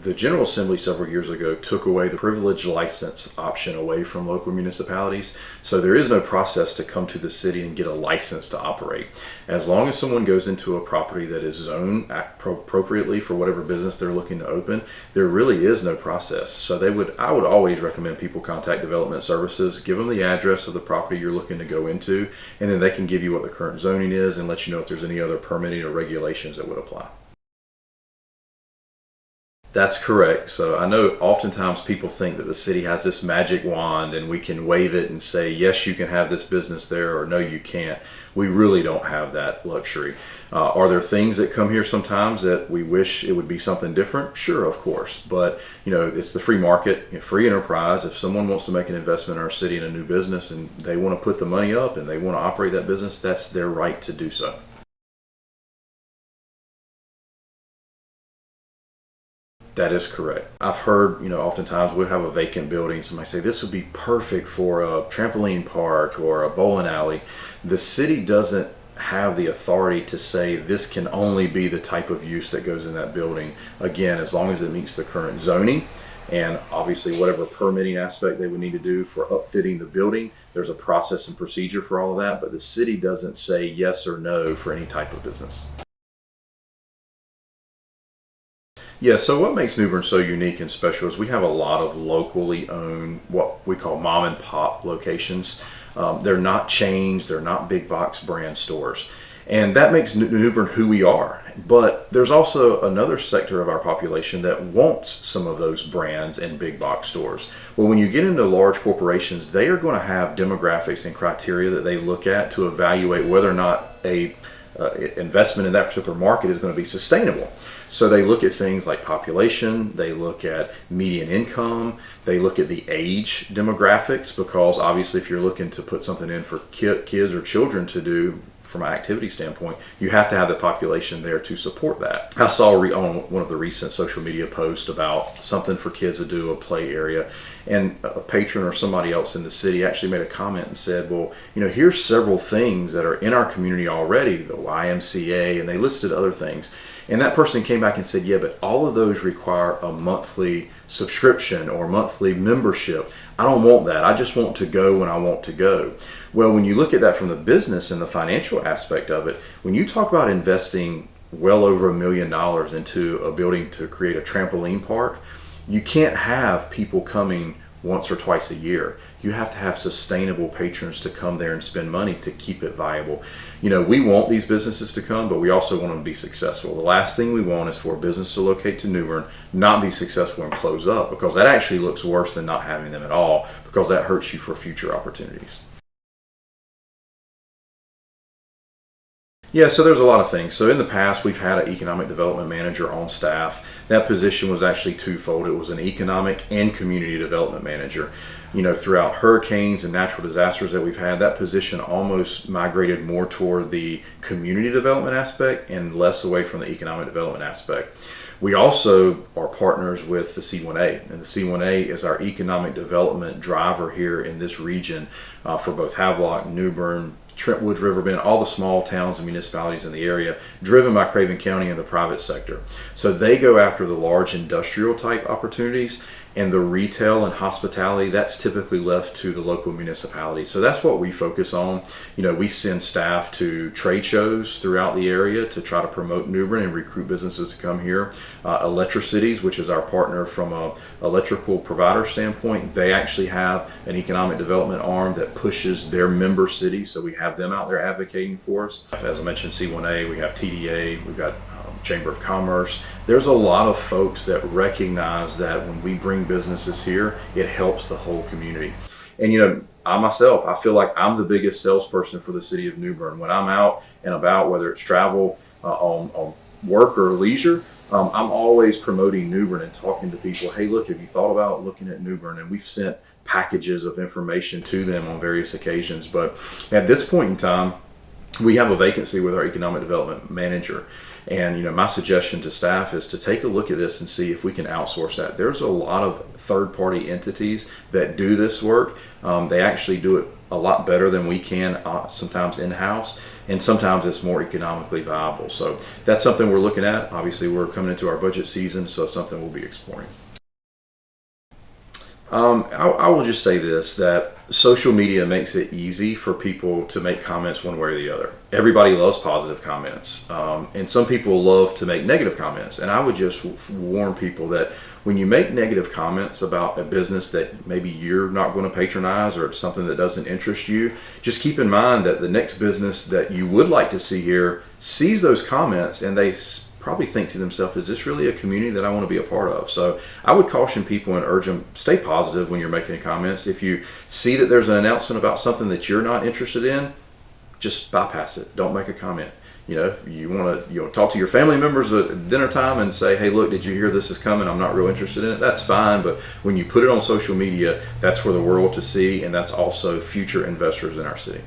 the General Assembly several years ago took away the privilege license option away from local municipalities. So there is no process to come to the city and get a license to operate. As long as someone goes into a property that is zoned appropriately for whatever business they're looking to open, there really is no process. So I would always recommend people contact Development Services, give them the address of the property you're looking to go into, and then they can give you what the current zoning is and let you know if there's any other permitting or regulations that would apply. That's correct. So I know oftentimes people think that the city has this magic wand and we can wave it and say, yes, you can have this business there, or no, you can't. We really don't have that luxury. Are there things that come here sometimes that we wish it would be something different? Sure, of course. But it's the free market, free enterprise. If someone wants to make an investment in our city in a new business and they want to put the money up and they want to operate that business, that's their right to do so. That is correct. I've heard, oftentimes we'll have a vacant building. Somebody say this would be perfect for a trampoline park or a bowling alley. The city doesn't have the authority to say this can only be the type of use that goes in that building. Again, as long as it meets the current zoning and obviously whatever permitting aspect they would need to do for upfitting the building, there's a process and procedure for all of that, but the city doesn't say yes or no for any type of business. Yeah, so what makes New Bern so unique and special is we have a lot of locally owned, what we call mom and pop locations. They're not chains, they're not big box brand stores. And that makes New Bern who we are. But there's also another sector of our population that wants some of those brands and big box stores. Well, when you get into large corporations, they are going to have demographics and criteria that they look at to evaluate whether or not a investment in that particular market is going to be sustainable. So they look at things like population, they look at median income, they look at the age demographics, because obviously if you're looking to put something in for kids or children to do from an activity standpoint, you have to have the population there to support that. I saw on one of the recent social media posts about something for kids to do, a play area, and a patron or somebody else in the city actually made a comment and said, well, here's several things that are in our community already, the YMCA, and they listed other things. And that person came back and said, yeah, but all of those require a monthly subscription or monthly membership. I don't want that. I just want to go when I want to go. Well, when you look at that from the business and the financial aspect of it, when you talk about investing well over $1 million into a building to create a trampoline park, you can't have people coming once or twice a year. You have to have sustainable patrons to come there and spend money to keep it viable. We want these businesses to come, but we also want them to be successful. The last thing we want is for a business to locate to New Bern, not be successful and close up, because that actually looks worse than not having them at all, because that hurts you for future opportunities. Yeah, so there's a lot of things. So in the past, we've had an economic development manager on staff. That position was actually twofold. It was an economic and community development manager. Throughout hurricanes and natural disasters that we've had, that position almost migrated more toward the community development aspect and less away from the economic development aspect. We also are partners with the C1A, and the C1A is our economic development driver here in this region for both Havelock, New Bern, Trent Woods, Riverbend, all the small towns and municipalities in the area, driven by Craven County and the private sector. So they go after the large industrial type opportunities, and the retail and hospitality, that's typically left to the local municipality. So that's what we focus on. We send staff to trade shows throughout the area to try to promote New Bern and recruit businesses to come here. Electricities, which is our partner from a electrical provider standpoint, they actually have an economic development arm that pushes their member cities. So we have them out there advocating for us. As I mentioned, C1A, we have TDA, we've got Chamber of Commerce. There's a lot of folks that recognize that when we bring businesses here, it helps the whole community. And I myself, I feel like I'm the biggest salesperson for the city of New Bern. When I'm out and about, whether it's travel, on work or leisure, I'm always promoting New Bern and talking to people. Hey, look, have you thought about looking at New Bern? And we've sent packages of information to them on various occasions. But at this point in time, we have a vacancy with our economic development manager. And my suggestion to staff is to take a look at this and see if we can outsource that. There's a lot of third-party entities that do this work. They actually do it a lot better than we can sometimes in-house. and sometimes it's more economically viable. So that's something we're looking at. Obviously, we're coming into our budget season, so it's something we'll be exploring. I will just say this, that social media makes it easy for people to make comments one way or the other. Everybody loves positive comments, and some people love to make negative comments. And I would just warn people that when you make negative comments about a business that maybe you're not going to patronize, or it's something that doesn't interest you, just keep in mind that the next business that you would like to see here sees those comments, and they probably think to themselves, is this really a community that I want to be a part of? So I would caution people and urge them, stay positive when you're making comments. If you see that there's an announcement about something that you're not interested in, just bypass it. Don't make a comment. If you want to talk to your family members at dinner time and say, hey, look, did you hear this is coming? I'm not real interested in it. That's fine. But when you put it on social media, that's for the world to see, and that's also future investors in our city.